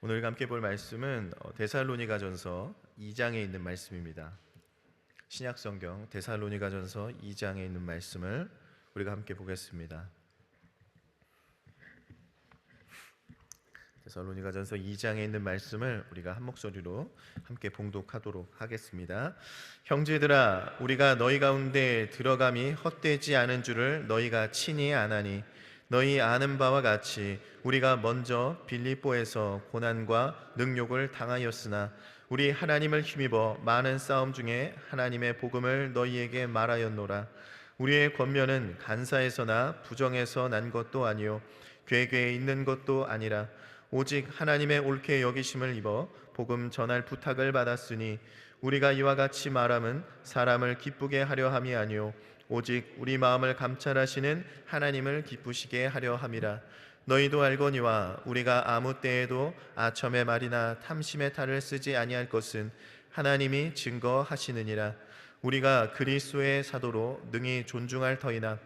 오늘 함께 볼 말씀은 데살로니가전서 2장에 있는 말씀입니다. 신약성경 데살로니가전서 2장에 있는 말씀을 우리가 함께 보겠습니다. 데살로니가전서 2장에 있는 말씀을 우리가 한 목소리로 함께 봉독하도록 하겠습니다. 형제들아, 우리가 너희 가운데 들어감이 헛되지 않은 줄을 너희가 친히 아나니, 너희 아는 바와 같이 우리가 먼저 빌립보에서 고난과 능욕을 당하였으나 우리 하나님을 힘입어 많은 싸움 중에 하나님의 복음을 너희에게 말하였노라. 우리의 권면은 간사에서나 부정에서 난 것도 아니요 괴괴에 있는 것도 아니라 오직 하나님의 옳게 여기심을 입어 복음 전할 부탁을 받았으니, 우리가 이와 같이 말함은 사람을 기쁘게 하려 함이 아니요 오직 우리 마음을 감찰하시는 하나님을 기쁘시게 하려 함이라. 너희도 알거니와 우리가 아무 때에도 아첨의 말이나 탐심의 탈을 쓰지 아니할 것은 하나님이 증거하시느니라. 우리가 그리스도의 사도로 능히 존중할 터이나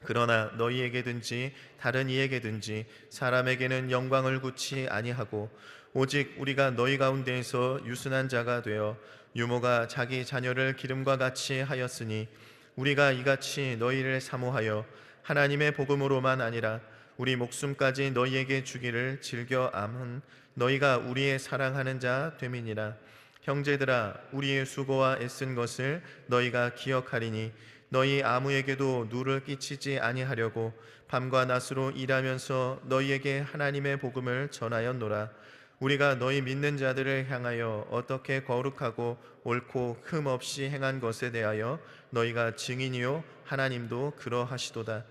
그러나 너희에게든지 다른 이에게든지 사람에게는 영광을 굳이 아니하고 오직 우리가 너희 가운데에서 유순한 자가 되어 유모가 자기 자녀를 기름과 같이 하였으니, 우리가 이같이 너희를 사모하여 하나님의 복음으로만 아니라 우리 목숨까지 너희에게 주기를 즐겨 암은 너희가 우리의 사랑하는 자 됨이니라. 형제들아, 우리의 수고와 애쓴 것을 너희가 기억하리니 너희 아무에게도 누를 끼치지 아니하려고 밤과 낮으로 일하면서 너희에게 하나님의 복음을 전하였노라. 우리가 너희 믿는 자들을 향하여 어떻게 거룩하고 옳고 흠 없이 행한 것에 대하여 너희가 증인이요 하나님도 그러하시도다.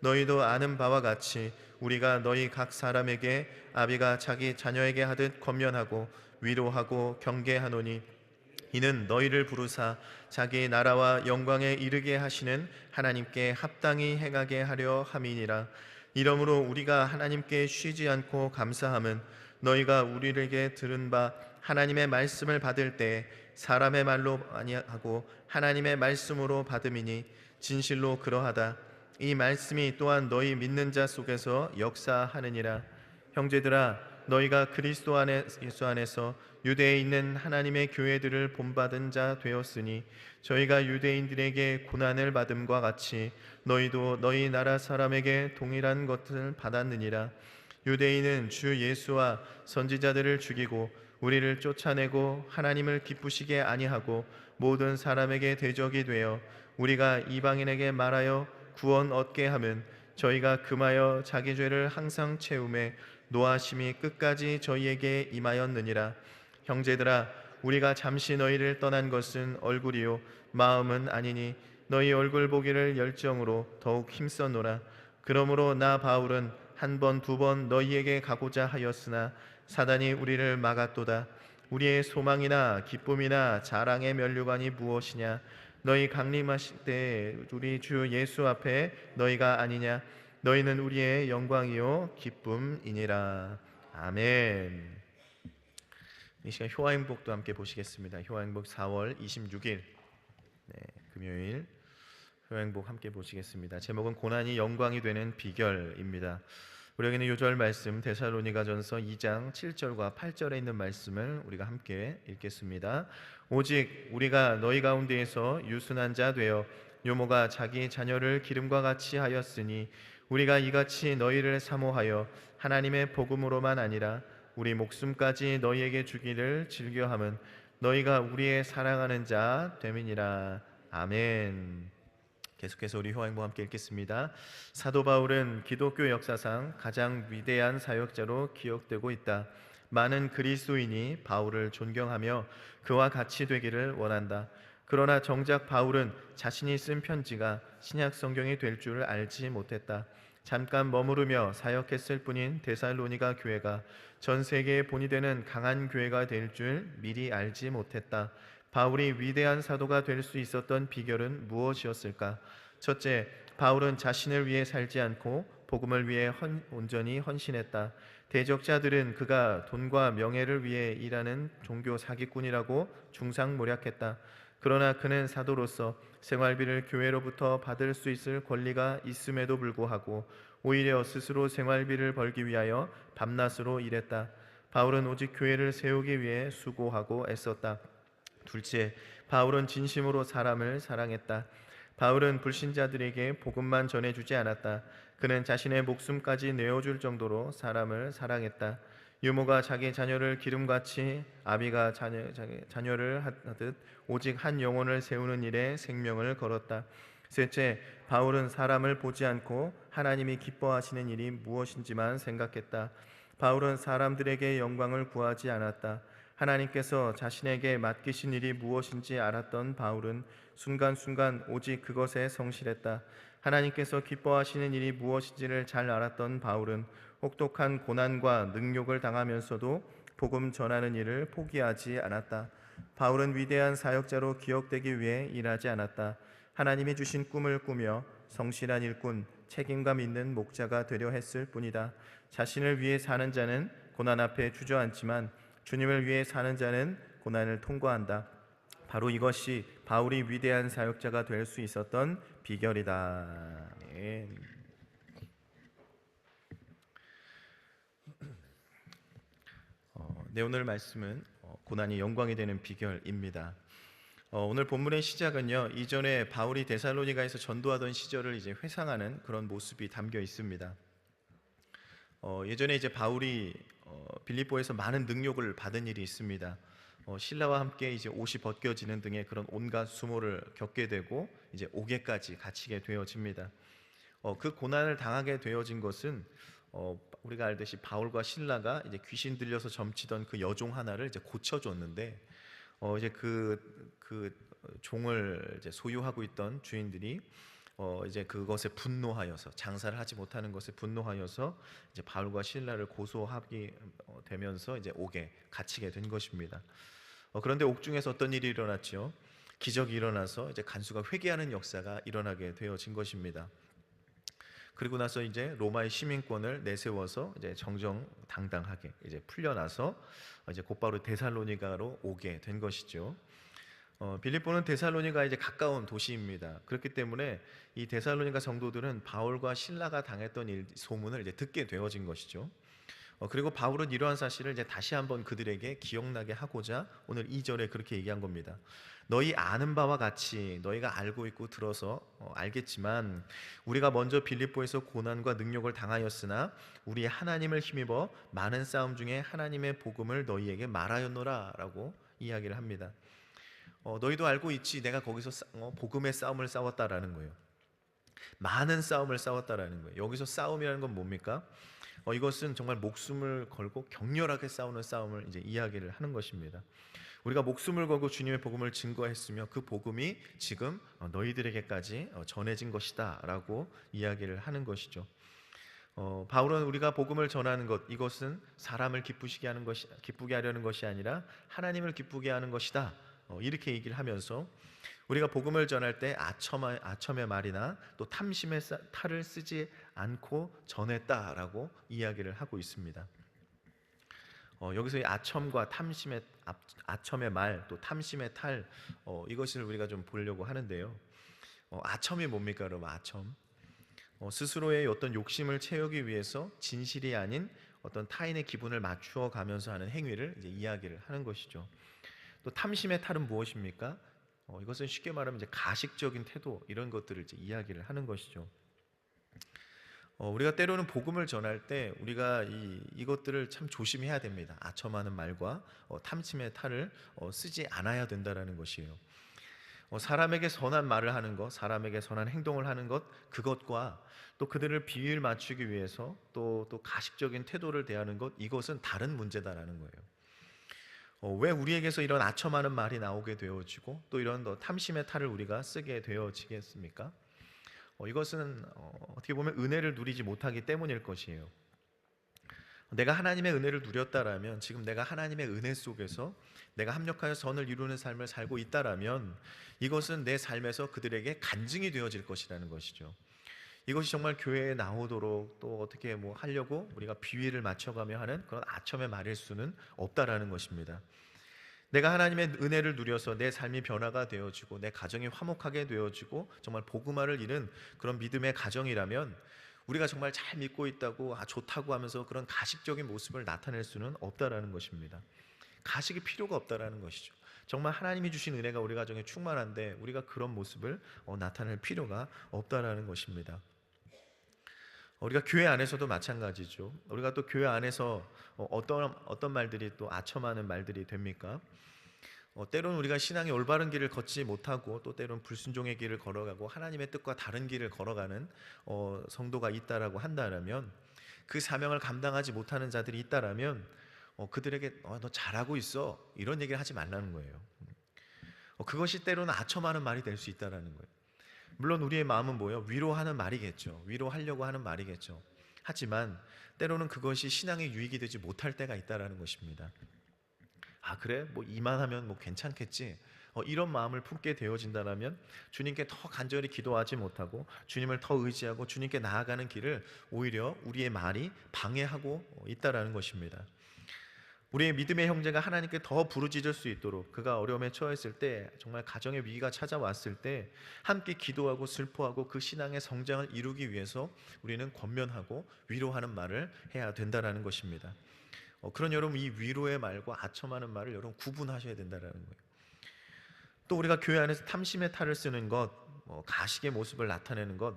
너희도 아는 바와 같이 우리가 너희 각 사람에게 아비가 자기 자녀에게 하듯 권면하고 위로하고 경계하노니, 이는 너희를 부르사 자기 나라와 영광에 이르게 하시는 하나님께 합당히 행하게 하려 함이니라. 이러므로 우리가 하나님께 쉬지 않고 감사함은 너희가 우리에게 들은 바 하나님의 말씀을 받을 때 사람의 말로 아니하고 하나님의 말씀으로 받음이니 진실로 그러하다. 이 말씀이 또한 너희 믿는 자 속에서 역사하느니라. 형제들아, 너희가 그리스도 예수 안에서 유대에 있는 하나님의 교회들을 본받은 자 되었으니, 저희가 유대인들에게 고난을 받음과 같이 너희도 너희 나라 사람에게 동일한 것을 받았느니라. 유대인은 주 예수와 선지자들을 죽이고 우리를 쫓아내고 하나님을 기쁘시게 아니하고 모든 사람에게 대적이 되어 우리가 이방인에게 말하여 구원 얻게 하면 저희가 금하여 자기 죄를 항상 채우매 노하심이 끝까지 저희에게 임하였느니라. 형제들아, 우리가 잠시 너희를 떠난 것은 얼굴이요 마음은 아니니 너희 얼굴 보기를 열정으로 더욱 힘썼노라. 그러므로 나 바울은 한 번 두 번 너희에게 가고자 하였으나 사단이 우리를 막았도다. 우리의 소망이나 기쁨이나 자랑의 면류관이 무엇이냐? 너희 강림하실 때 우리 주 예수 앞에 너희가 아니냐? 너희는 우리의 영광이요 기쁨이니라. 아멘. 이 시간 효화행복도 함께 보시겠습니다. 효화행복 4월 26일 금요일 효화행복 함께 보시겠습니다. 제목은 고난이 영광이 되는 비결입니다. 우리에게는 요절 말씀 데살로니가전서 2장 7절과 8절에 있는 말씀을 우리가 함께 읽겠습니다. 오직 우리가 너희 가운데에서 유순한 자 되어 요모가 자기 자녀를 기름과 같이 하였으니, 우리가 이같이 너희를 사모하여 하나님의 복음으로만 아니라 우리 목숨까지 너희에게 주기를 즐겨함은 너희가 우리의 사랑하는 자 됨이니라. 아멘. 계속해서 우리 효화행복 함께 읽겠습니다. 사도 바울은 기독교 역사상 가장 위대한 사역자로 기억되고 있다. 많은 그리스도인이 바울을 존경하며 그와 같이 되기를 원한다. 그러나 정작 바울은 자신이 쓴 편지가 신약 성경이 될 줄 알지 못했다. 잠깐 머무르며 사역했을 뿐인 데살로니가 교회가 전 세계의 본이 되는 강한 교회가 될 줄 미리 알지 못했다. 바울이 위대한 사도가 될 수 있었던 비결은 무엇이었을까? 첫째, 바울은 자신을 위해 살지 않고 복음을 위해 온전히 헌신했다. 대적자들은 그가 돈과 명예를 위해 일하는 종교 사기꾼이라고 중상모략했다. 그러나 그는 사도로서 생활비를 교회로부터 받을 수 있을 권리가 있음에도 불구하고 오히려 스스로 생활비를 벌기 위하여 밤낮으로 일했다. 바울은 오직 교회를 세우기 위해 수고하고 애썼다. 둘째, 바울은 진심으로 사람을 사랑했다. 바울은 불신자들에게 복음만 전해주지 않았다. 그는 자신의 목숨까지 내어줄 정도로 사람을 사랑했다. 유모가 자기 자녀를 기름같이 아비가 자녀를 하듯 오직 한 영혼을 세우는 일에 생명을 걸었다. 셋째, 바울은 사람을 보지 않고 하나님이 기뻐하시는 일이 무엇인지만 생각했다. 바울은 사람들에게 영광을 구하지 않았다. 하나님께서 자신에게 맡기신 일이 무엇인지 알았던 바울은 순간순간 오직 그것에 성실했다. 하나님께서 기뻐하시는 일이 무엇인지를 잘 알았던 바울은 혹독한 고난과 능욕을 당하면서도 복음 전하는 일을 포기하지 않았다. 바울은 위대한 사역자로 기억되기 위해 일하지 않았다. 하나님이 주신 꿈을 꾸며 성실한 일꾼, 책임감 있는 목자가 되려 했을 뿐이다. 자신을 위해 사는 자는 고난 앞에 주저앉지만 주님을 위해 사는 자는 고난을 통과한다. 바로 이것이 바울이 위대한 사역자가 될 수 있었던 비결이다. 네, 오늘 말씀은 고난이 영광이 되는 비결입니다. 오늘 본문의 시작은요, 이전에 바울이 데살로니가에서 전도하던 시절을 이제 회상하는 그런 모습이 담겨 있습니다. 예전에 이제 바울이 빌립보에서 많은 능욕을 받은 일이 있습니다. 신라와 함께 이제 옷이 벗겨지는 등의 그런 온갖 수모를 겪게 되고 이제 옥에까지 갇히게 되어집니다. 그 고난을 당하게 되어진 것은 우리가 알듯이 바울과 신라가 이제 귀신 들려서 점치던 그 여종 하나를 이제 고쳐줬는데 이제 그 종을 이제 소유하고 있던 주인들이 이제 그것에 분노하여서 장사를 하지 못하는 것에 분노하여서 이제 바울과 신라를 고소하게 되면서 이제 옥에 갇히게 된 것입니다. 그런데 옥중에서 어떤 일이 일어났죠? 기적이 일어나서 이제 간수가 회개하는 역사가 일어나게 되어진 것입니다. 그리고 나서 이제 로마의 시민권을 내세워서 이제 정정당당하게 이제 풀려나서 이제 곧바로 데살로니가로 오게 된 것이죠. 빌립보는 데살로니가에 이제 가까운 도시입니다. 그렇기 때문에 이 데살로니가 성도들은 바울과 신라가 당했던 일 소문을 이제 듣게 되어진 것이죠. 그리고 바울은 이러한 사실을 이제 다시 한번 그들에게 기억나게 하고자 오늘 2절에 그렇게 얘기한 겁니다. 너희 아는 바와 같이 너희가 알고 있고 들어서 알겠지만 우리가 먼저 빌립보에서 고난과 능욕을 당하였으나 우리 하나님을 힘입어 많은 싸움 중에 하나님의 복음을 너희에게 말하였노라라고 이야기를 합니다. 너희도 알고 있지 내가 거기서 복음의 싸움을 싸웠다라는 거예요. 많은 싸움을 싸웠다라는 거예요. 여기서 싸움이라는 건 뭡니까? 이것은 정말 목숨을 걸고 격렬하게 싸우는 싸움을 이제 이야기를 하는 것입니다. 우리가 목숨을 걸고 주님의 복음을 증거했으며 그 복음이 지금 너희들에게까지 전해진 것이다라고 이야기를 하는 것이죠. 바울은 우리가 복음을 전하는 것, 이것은 사람을 기쁘게 하려는 것이 아니라 하나님을 기쁘게 하는 것이다. 이렇게 얘기를 하면서 우리가 복음을 전할 때 아첨의 말이나 또 탐심의 탈을 쓰지 않고 전했다라고 이야기를 하고 있습니다. 여기서 이 아첨과 아첨의 말, 또 탐심의 탈, 이것을 우리가 좀 보려고 하는데요. 아첨이 뭡니까, 여러분? 아첨. 스스로의 어떤 욕심을 채우기 위해서 진실이 아닌 어떤 타인의 기분을 맞추어 가면서 하는 행위를 이제 이야기를 하는 것이죠. 또 탐심의 탈은 무엇입니까? 이것은 쉽게 말하면 이제 가식적인 태도, 이런 것들을 이제 이야기를 하는 것이죠. 우리가 때로는 복음을 전할 때 우리가 이것들을 참 조심해야 됩니다. 아첨하는 말과 탐심의 탈을 쓰지 않아야 된다라는 것이에요. 사람에게 선한 말을 하는 것, 사람에게 선한 행동을 하는 것, 그것과 또 그들을 비위를 맞추기 위해서 또 가식적인 태도를 대하는 것, 이것은 다른 문제다라는 거예요. 왜 우리에게서 이런 아첨하는 말이 나오게 되어지고 또 이런 탐심의 탈을 우리가 쓰게 되어지겠습니까? 이것은 어떻게 보면 은혜를 누리지 못하기 때문일 것이에요. 내가 하나님의 은혜를 누렸다라면, 지금 내가 하나님의 은혜 속에서 내가 합력하여 선을 이루는 삶을 살고 있다라면 이것은 내 삶에서 그들에게 간증이 되어질 것이라는 것이죠. 이것이 정말 교회에 나오도록 또 어떻게 하려고 우리가 비위를 맞춰가며 하는 그런 아첨의 말일 수는 없다라는 것입니다. 내가 하나님의 은혜를 누려서 내 삶이 변화가 되어지고 내 가정이 화목하게 되어지고 정말 복음화를 이룬 그런 믿음의 가정이라면 우리가 정말 잘 믿고 있다고 좋다고 하면서 그런 가식적인 모습을 나타낼 수는 없다라는 것입니다. 가식이 필요가 없다라는 것이죠. 정말 하나님이 주신 은혜가 우리 가정에 충만한데 우리가 그런 모습을 나타낼 필요가 없다라는 것입니다. 우리가 교회 안에서도 마찬가지죠. 우리가 또 교회 안에서 어떤 말들이 또 아첨하는 말들이 됩니까? 때로는 우리가 신앙의 올바른 길을 걷지 못하고 또 때로는 불순종의 길을 걸어가고 하나님의 뜻과 다른 길을 걸어가는 성도가 있다라고 한다면, 그 사명을 감당하지 못하는 자들이 있다라면 그들에게 너 잘하고 있어 이런 얘기를 하지 말라는 거예요. 그것이 때로는 아첨하는 말이 될 수 있다라는 거예요. 물론 우리의 마음은 뭐예요? 위로하는 말이겠죠. 위로하려고 하는 말이겠죠. 하지만 때로는 그것이 신앙의 유익이 되지 못할 때가 있다라는 것입니다. 그래? 뭐 이만하면 뭐 괜찮겠지. 이런 마음을 품게 되어진다면 주님께 더 간절히 기도하지 못하고 주님을 더 의지하고 주님께 나아가는 길을 오히려 우리의 말이 방해하고 있다라는 것입니다. 우리의 믿음의 형제가 하나님께 더 부르짖을 수 있도록, 그가 어려움에 처했을 때, 정말 가정의 위기가 찾아왔을 때 함께 기도하고 슬퍼하고 그 신앙의 성장을 이루기 위해서 우리는 권면하고 위로하는 말을 해야 된다는 것입니다. 그런 여러분, 이 위로의 말과 아첨하는 말을 여러분 구분하셔야 된다는 거예요. 또 우리가 교회 안에서 탐심의 탈을 쓰는 것, 가식의 모습을 나타내는 것,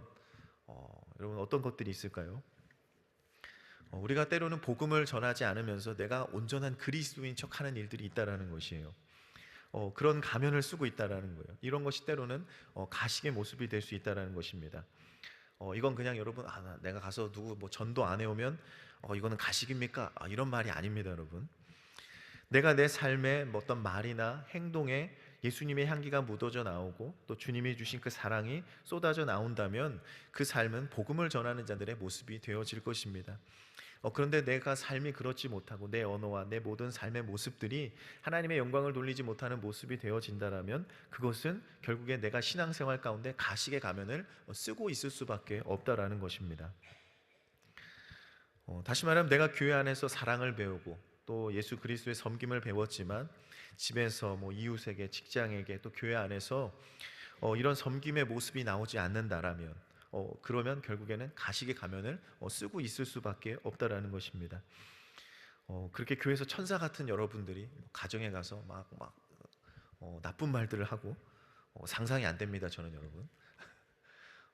여러분 어떤 것들이 있을까요? 우리가 때로는 복음을 전하지 않으면서 내가 온전한 그리스도인 척하는 일들이 있다라는 것이에요. 그런 가면을 쓰고 있다라는 거예요. 이런 것이 때로는 가식의 모습이 될 수 있다라는 것입니다. 이건 그냥 여러분 내가 가서 누구 뭐 전도 안 해오면 이거는 가식입니까? 이런 말이 아닙니다, 여러분. 내가 내 삶의 어떤 말이나 행동에 예수님의 향기가 묻어져 나오고 또 주님이 주신 그 사랑이 쏟아져 나온다면 그 삶은 복음을 전하는 자들의 모습이 되어질 것입니다. 그런데 내가 삶이 그렇지 못하고 내 언어와 내 모든 삶의 모습들이 하나님의 영광을 돌리지 못하는 모습이 되어진다면 그것은 결국에 내가 신앙생활 가운데 가식의 가면을 쓰고 있을 수밖에 없다라는 것입니다. 다시 말하면 내가 교회 안에서 사랑을 배우고 또 예수 그리스도의 섬김을 배웠지만 집에서 이웃에게, 직장에게, 또 교회 안에서 이런 섬김의 모습이 나오지 않는다라면 그러면 결국에는 가식의 가면을 쓰고 있을 수밖에 없다라는 것입니다. 그렇게 교회에서 천사 같은 여러분들이 가정에 가서 막 나쁜 말들을 하고 상상이 안 됩니다. 저는 여러분.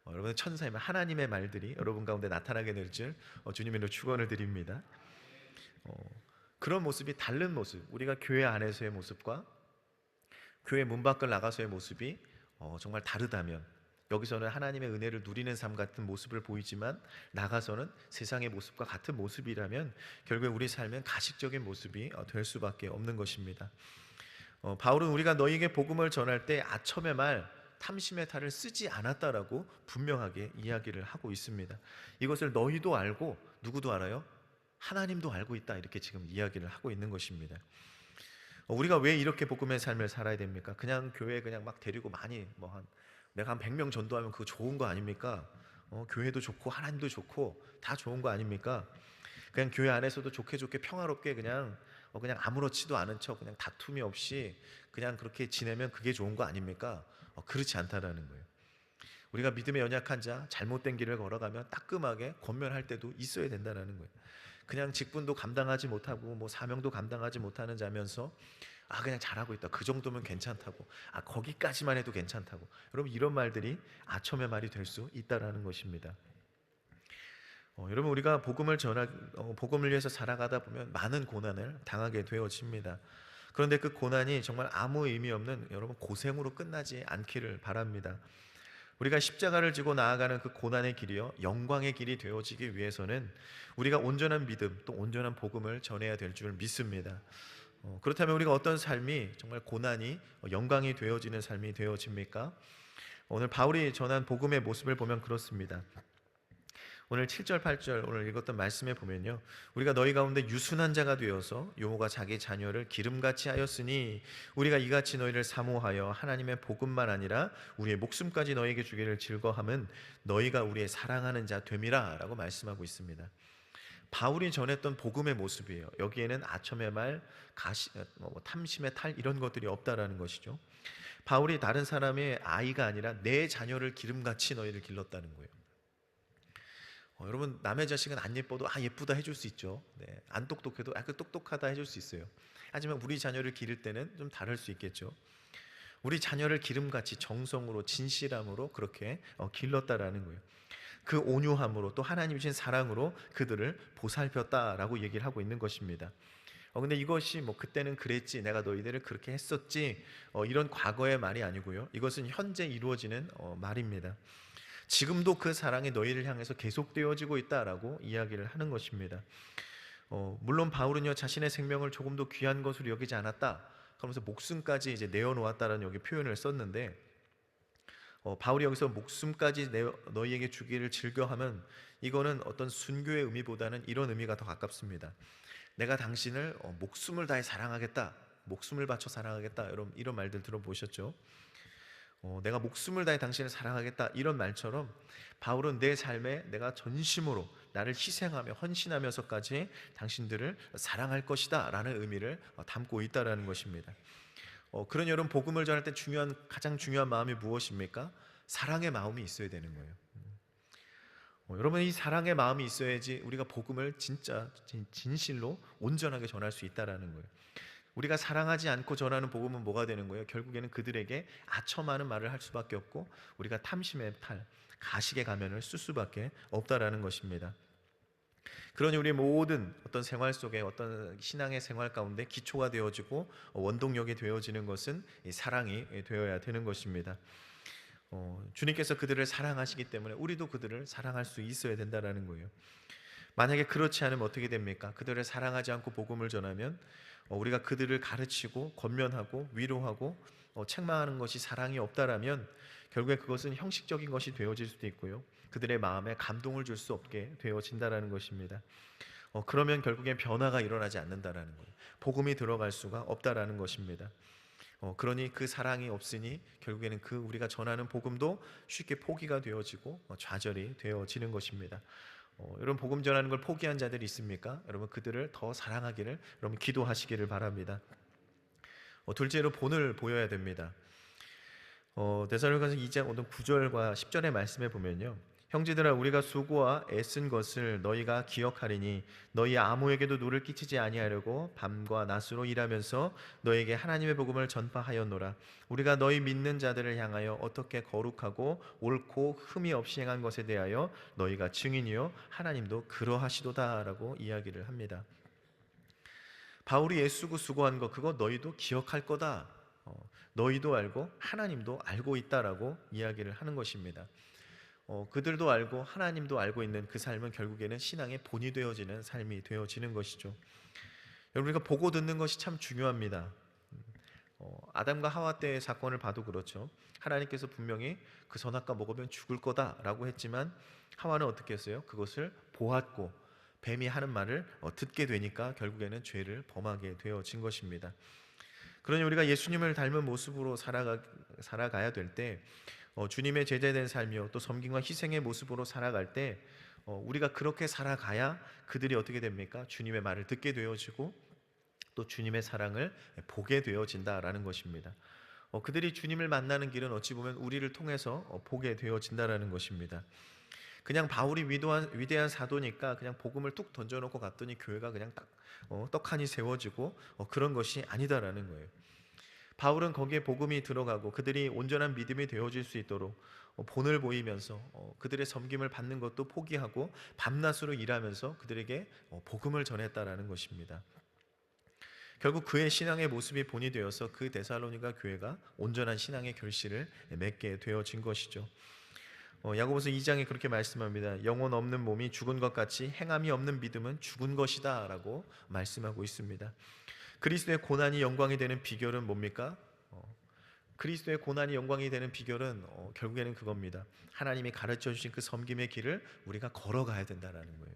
여러분의 천사이면 하나님의 말들이 여러분 가운데 나타나게 될 줄 주님으로 축원을 드립니다. 그런 모습이 다른 모습, 우리가 교회 안에서의 모습과 교회 문 밖을 나가서의 모습이 정말 다르다면, 여기서는 하나님의 은혜를 누리는 삶 같은 모습을 보이지만 나가서는 세상의 모습과 같은 모습이라면 결국에 우리 삶은 가식적인 모습이 될 수밖에 없는 것입니다. 바울은 우리가 너희에게 복음을 전할 때 아첨의 말, 탐심의 탈을 쓰지 않았다라고 분명하게 이야기를 하고 있습니다. 이것을 너희도 알고 누구도 알아요? 하나님도 알고 있다, 이렇게 지금 이야기를 하고 있는 것입니다. 우리가 왜 이렇게 복음의 삶을 살아야 됩니까? 그냥 교회에 그냥 막 데리고 많이 내가 한 100명 전도하면 그거 좋은 거 아닙니까? 교회도 좋고 하나님도 좋고 다 좋은 거 아닙니까? 그냥 교회 안에서도 좋게 평화롭게 그냥 아무렇지도 않은 척 그냥 다툼이 없이 그냥 그렇게 지내면 그게 좋은 거 아닙니까? 그렇지 않다라는 거예요. 우리가 믿음에 연약한 자, 잘못된 길을 걸어가면 따끔하게 권면할 때도 있어야 된다는 거예요. 그냥 직분도 감당하지 못하고 사명도 감당하지 못하는 자면서 그냥 잘하고 있다, 그 정도면 괜찮다고, 거기까지만 해도 괜찮다고, 여러분 이런 말들이 아첨의 말이 될 수 있다라는 것입니다. 여러분 우리가 복음을 위해서 살아가다 보면 많은 고난을 당하게 되어집니다. 그런데 그 고난이 정말 아무 의미 없는 여러분 고생으로 끝나지 않기를 바랍니다. 우리가 십자가를 지고 나아가는 그 고난의 길이요 영광의 길이 되어지기 위해서는 우리가 온전한 믿음 또 온전한 복음을 전해야 될 줄 믿습니다. 그렇다면 우리가 어떤 삶이 정말 고난이 영광이 되어지는 삶이 되어집니까? 오늘 바울이 전한 복음의 모습을 보면 그렇습니다. 오늘 7절 8절 오늘 읽었던 말씀에 보면요, 우리가 너희 가운데 유순한 자가 되어서 요모가 자기 자녀를 기름같이 하였으니 우리가 이같이 너희를 사모하여 하나님의 복음만 아니라 우리의 목숨까지 너희에게 주기를 즐거함은 너희가 우리의 사랑하는 자 됨이라 라고 말씀하고 있습니다. 바울이 전했던 복음의 모습이에요. 여기에는 아첨의 말, 탐심의 탈 이런 것들이 없다라는 것이죠. 바울이 다른 사람의 아이가 아니라 내 자녀를 기름같이 너희를 길렀다는 거예요. 여러분 남의 자식은 안 예뻐도 예쁘다 해줄 수 있죠. 네, 안 똑똑해도 그 똑똑하다 해줄 수 있어요. 하지만 우리 자녀를 기를 때는 좀 다를 수 있겠죠. 우리 자녀를 기름같이 정성으로 진실함으로 그렇게 길렀다라는 거예요. 그 온유함으로 또 하나님 주신 사랑으로 그들을 보살폈다라고 얘기를 하고 있는 것입니다. 근데 이것이 뭐 그때는 그랬지, 내가 너희들을 그렇게 했었지, 이런 과거의 말이 아니고요. 이것은 현재 이루어지는 말입니다. 지금도 그 사랑이 너희를 향해서 계속되어지고 있다라고 이야기를 하는 것입니다. 물론 바울은요, 자신의 생명을 조금도 귀한 것으로 여기지 않았다 그러면서 목숨까지 이제 내어놓았다라는 여기 표현을 썼는데, 바울이 여기서 목숨까지 너희에게 주기를 즐겨하면 이거는 어떤 순교의 의미보다는 이런 의미가 더 가깝습니다. 내가 당신을 목숨을 다해 사랑하겠다, 목숨을 바쳐 사랑하겠다, 여러분 이런 말들 들어보셨죠? 내가 목숨을 다해 당신을 사랑하겠다, 이런 말처럼 바울은 내 삶에 내가 전심으로 나를 희생하며 헌신하면서까지 당신들을 사랑할 것이다 라는 의미를 담고 있다라는 것입니다. 그런 여러분, 복음을 전할 때 가장 중요한 마음이 무엇입니까? 사랑의 마음이 있어야 되는 거예요. 여러분, 이 사랑의 마음이 있어야지 우리가 복음을 진짜 진실로 온전하게 전할 수 있다라는 거예요. 우리가 사랑하지 않고 전하는 복음은 뭐가 되는 거예요? 결국에는 그들에게 아첨하는 말을 할 수밖에 없고 우리가 탐심의 탈, 가식의 가면을 쓸 수밖에 없다라는 것입니다. 그러니 우리 모든 어떤 생활 속에, 어떤 신앙의 생활 가운데 기초가 되어지고 원동력이 되어지는 것은 이 사랑이 되어야 되는 것입니다. 주님께서 그들을 사랑하시기 때문에 우리도 그들을 사랑할 수 있어야 된다라는 거예요. 만약에 그렇지 않으면 어떻게 됩니까? 그들을 사랑하지 않고 복음을 전하면 우리가 그들을 가르치고 권면하고 위로하고 책망하는 것이 사랑이 없다라면 결국에 그것은 형식적인 것이 되어질 수도 있고요, 그들의 마음에 감동을 줄 수 없게 되어진다라는 것입니다. 그러면 결국엔 변화가 일어나지 않는다라는 거예요. 복음이 들어갈 수가 없다라는 것입니다. 그러니 그 사랑이 없으니 결국에는 그 우리가 전하는 복음도 쉽게 포기가 되어지고 좌절이 되어지는 것입니다. 여러분, 복음 전하는 걸 포기한 자들이 있습니까? 여러분, 그들을 더 사랑하기를 여러분 기도하시기를 바랍니다. 둘째로 본을 보여야 됩니다. 데살로니가서 2장 9절과 10절의 말씀에 보면요, 형제들아, 우리가 수고와 애쓴 것을 너희가 기억하리니 너희 아무에게도 누를 끼치지 아니하려고 밤과 낮으로 일하면서 너희에게 하나님의 복음을 전파하였노라. 우리가 너희 믿는 자들을 향하여 어떻게 거룩하고 옳고 흠이 없이 행한 것에 대하여 너희가 증인이요 하나님도 그러하시도다라고 이야기를 합니다. 바울이 애쓰고 수고한 거, 그거 너희도 기억할 거다, 너희도 알고 하나님도 알고 있다라고 이야기를 하는 것입니다. 그들도 알고 하나님도 알고 있는 그 삶은 결국에는 신앙의 본이 되어지는 삶이 되어지는 것이죠. 여러분, 우리가 보고 듣는 것이 참 중요합니다. 아담과 하와 때의 사건을 봐도 그렇죠. 하나님께서 분명히 그 선악과 먹으면 죽을 거다라고 했지만 하와는 어떻게 했어요? 그것을 보았고 뱀이 하는 말을 듣게 되니까 결국에는 죄를 범하게 되어진 것입니다. 그러니 우리가 예수님을 닮은 모습으로 살아가야 될 때, 주님의 제자된 삶이요 또 섬김과 희생의 모습으로 살아갈 때 우리가 그렇게 살아가야 그들이 어떻게 됩니까? 주님의 말을 듣게 되어지고 또 주님의 사랑을 보게 되어진다라는 것입니다. 그들이 주님을 만나는 길은 어찌 보면 우리를 통해서 보게 되어진다라는 것입니다. 그냥 바울이 위대한 사도니까 그냥 복음을 뚝 던져놓고 갔더니 교회가 그냥 딱 떡하니 세워지고 그런 것이 아니다라는 거예요. 바울은 거기에 복음이 들어가고 그들이 온전한 믿음이 되어질 수 있도록 본을 보이면서 그들의 섬김을 받는 것도 포기하고 밤낮으로 일하면서 그들에게 복음을 전했다라는 것입니다. 결국 그의 신앙의 모습이 본이 되어서 그 데살로니가 교회가 온전한 신앙의 결실을 맺게 되어진 것이죠. 야고보서 2장에 그렇게 말씀합니다. 영혼 없는 몸이 죽은 것 같이 행함이 없는 믿음은 죽은 것이다 라고 말씀하고 있습니다. 그리스도의 고난이 영광이 되는 비결은 뭡니까? 그리스도의 고난이 영광이 되는 비결은 결국에는 그겁니다. 하나님이 가르쳐 주신 그 섬김의 길을 우리가 걸어가야 된다는 거예요.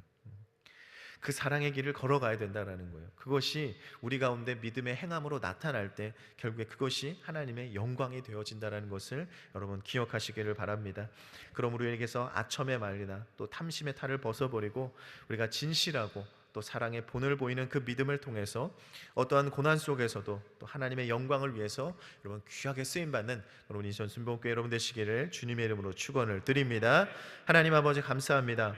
그 사랑의 길을 걸어가야 된다는 거예요. 그것이 우리 가운데 믿음의 행함으로 나타날 때 결국에 그것이 하나님의 영광이 되어진다는 것을 여러분 기억하시기를 바랍니다. 그럼 우리에게서 아첨의 말이나 또 탐심의 탈을 벗어버리고 우리가 진실하고 또 사랑의 본을 보이는 그 믿음을 통해서 어떠한 고난 속에서도 또 하나님의 영광을 위해서 여러분 귀하게 쓰임받는 여러분 이전 순복음교회 여러분 되시기를 주님의 이름으로 축원을 드립니다. 하나님 아버지 감사합니다.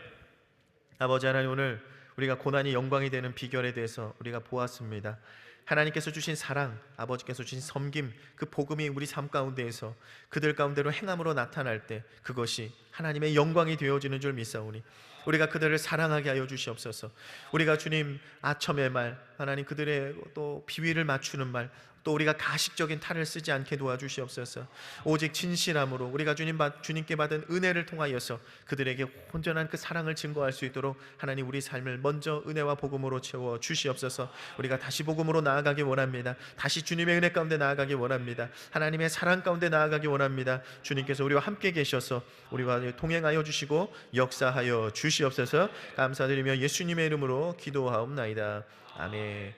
아버지 하나님, 오늘 우리가 고난이 영광이 되는 비결에 대해서 우리가 보았습니다. 하나님께서 주신 사랑, 아버지께서 주신 섬김, 그 복음이 우리 삶 가운데에서 그들 가운데로 행함으로 나타날 때 그것이 하나님의 영광이 되어지는 줄 믿사오니 우리가 그들을 사랑하게 하여 주시옵소서. 우리가 주님 아첨의 말, 하나님 그들의 또 비위를 맞추는 말, 또 우리가 가식적인 탈을 쓰지 않게 도와주시옵소서. 오직 진실함으로 우리가 주님께 받은 은혜를 통하여서 그들에게 온전한 그 사랑을 증거할 수 있도록 하나님 우리 삶을 먼저 은혜와 복음으로 채워 주시옵소서. 우리가 다시 복음으로 나아가기 원합니다. 다시 주님의 은혜 가운데 나아가기 원합니다. 하나님의 사랑 가운데 나아가기 원합니다. 주님께서 우리와 함께 계셔서 우리와 동행하여 주시고 역사하여 주시옵소서. 감사드리며 예수님의 이름으로 기도하옵나이다. 아멘.